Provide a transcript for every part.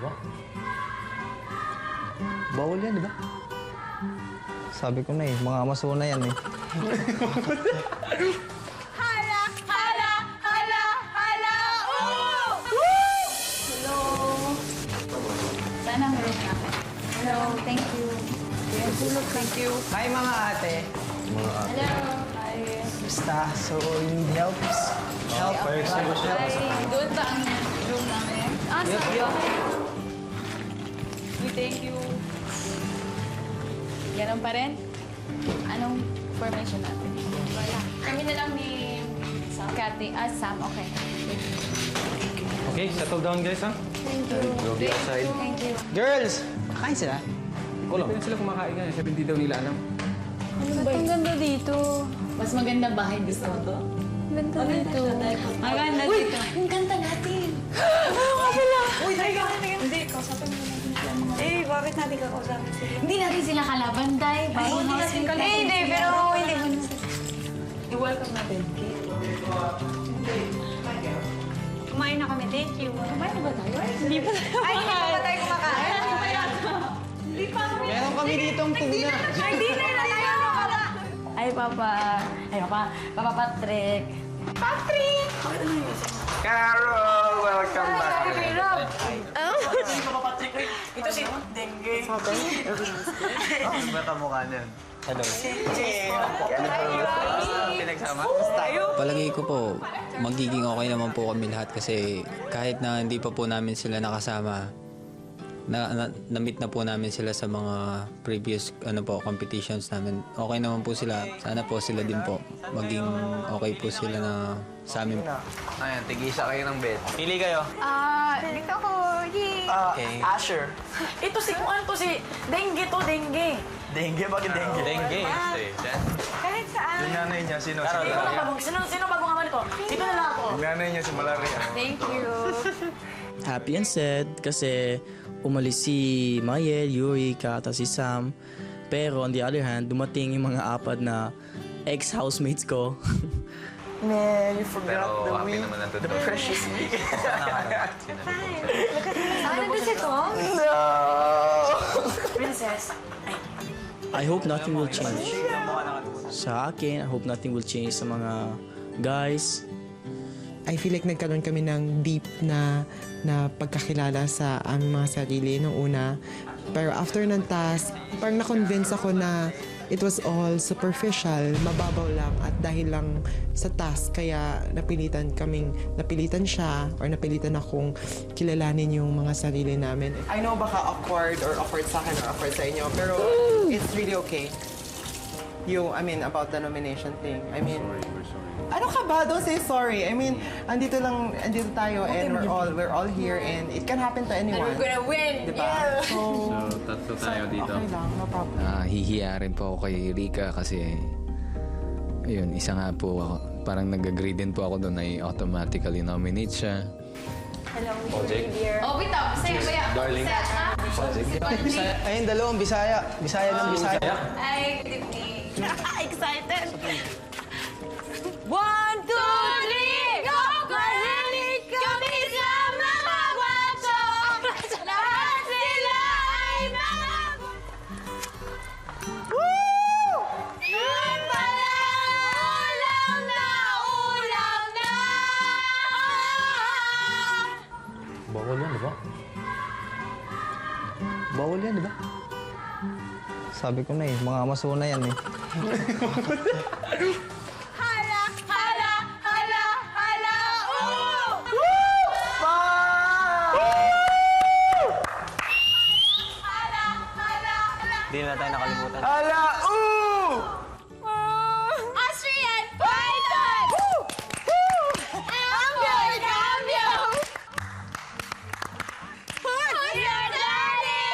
ba? Bawal yan, di ba? Sabi ko na eh, mga amasuna yan eh. Hala! Hala! Hala! Hala! Hello! Sana meron na ako. Hello, thank you. Thank you. Hi mga ate. Hello. Hi. Basta, so you need help? Help? Hi. Doon ba ang room namin? Sige. We thank you. Ganun pa rin? Anong formation natin? Wala. Kami na lang ni Sam. Okay. Okay, settle down guys, ha? Thank you. Go be outside. Thank you. Girls! Kain sila? Pwede sila kumakain nga, sabi hindi daw nila alam. Ang ganda dito. Mas magandang bahay gusto mo to? Ganda dito. Maganda dito. Ang ganda natin. Ano ka sila? Uy, teka. Hindi, kausapin mo natin sila mga... Eh, bakit natin kakausapin sila? Hindi natin sila kalaban, Day. Ay, hindi natin kalaban. Eh, hindi, pero hindi mo. I-welcome natin. Kumain na kami, thank you. Kumain na ba tayo? Hindi pa tayo. Ay, hindi pa ba tayo kumakain? Hindi pa kami. Meron kami ditong tuna. Ay, dinner na tayo. Ay, Papa Patrick. Patrick! Carol, welcome back. Ito si Dengue. Ba't ang mukha niyan? Hello. Pinagsama? Palagay ko po, magiging okay naman po kami lahat kasi kahit na hindi pa po namin sila nakasama, na-meet na po namin sila sa mga previous competitions namin. Okay naman po sila. Sana po sila din po. Maging okay po sila na sa amin. Ayan, tigisa kayo ng bed. Pili kayo. Dito ko. Yay! Okay. Asher. Ito si kung ano to si Dengue to, Dengue. Dengue? Bakit dengue? Dengue. Kahit saan. Yung nanay niya, sino? Sino bagong ama nito? Dito na lang ako. Yung nanay niya si Malaria. Thank you. Happy and sad kasi umalis si Mayel, Yuri, Kat, si Sam. Pero on the other hand, dumating yung mga apat na ex-housemates ko. Man, you forgot Pero the happy week. naman na The precious week. Ano ba si Tom? No! Princess. I hope nothing will change. Sa akin, I hope nothing will change sa mga guys. I feel like nagkaroon kami ng deep na pagkakilala sa aming mga sarili nung una. Pero after ng task, parang na-convince ako na it was all superficial, mababaw lang at dahil lang sa task kaya napilitan siya or napilitan akong kilalanin yung mga sarili namin. I know baka awkward or awkward sa akin or awkward sa inyo, pero it's really okay. About the nomination thing. Ano ka ba? Don't say sorry. andito tayo and we're all here and it can happen to anyone. We're gonna win! Diba? Yeah. So, tatlo tayo dito. Okay lang, no problem. Hihiya rin po ako kay Rika kasi ayun, isa nga po ako. Parang nag-agree din po ako doon na automatically nominate siya. Hello, dear. Oh, wait up. Bisaya ba yan? Darling. Bisaya. Ayun, dalawang Bisaya. Bisaya ng Bisaya. Ay, good evening. Excited. 1, 2, 3, go! Mahilig kami sa mga wato! Lahat sila ay mga... Woo! Yun pala! Ulam na! Ulam na! Bawal yan, di ba? Bawal yan, di ba? Sabi ko na eh, mga amasuna yan eh. Hala! Hala! Hala! Hala! Hala! Hala! Hala! Hindi na tayo nakalimutan. Hala! Austrian Python! Cambio! Cambio! Who's your daddy?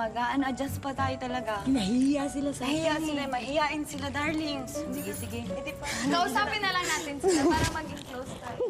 Mag-adjust pa tayo talaga. Nahihiya sila sa Mahiya sila, mahiyain sila, darlings. Sige, sige. Kausapin na lang natin sila para maging close tayo.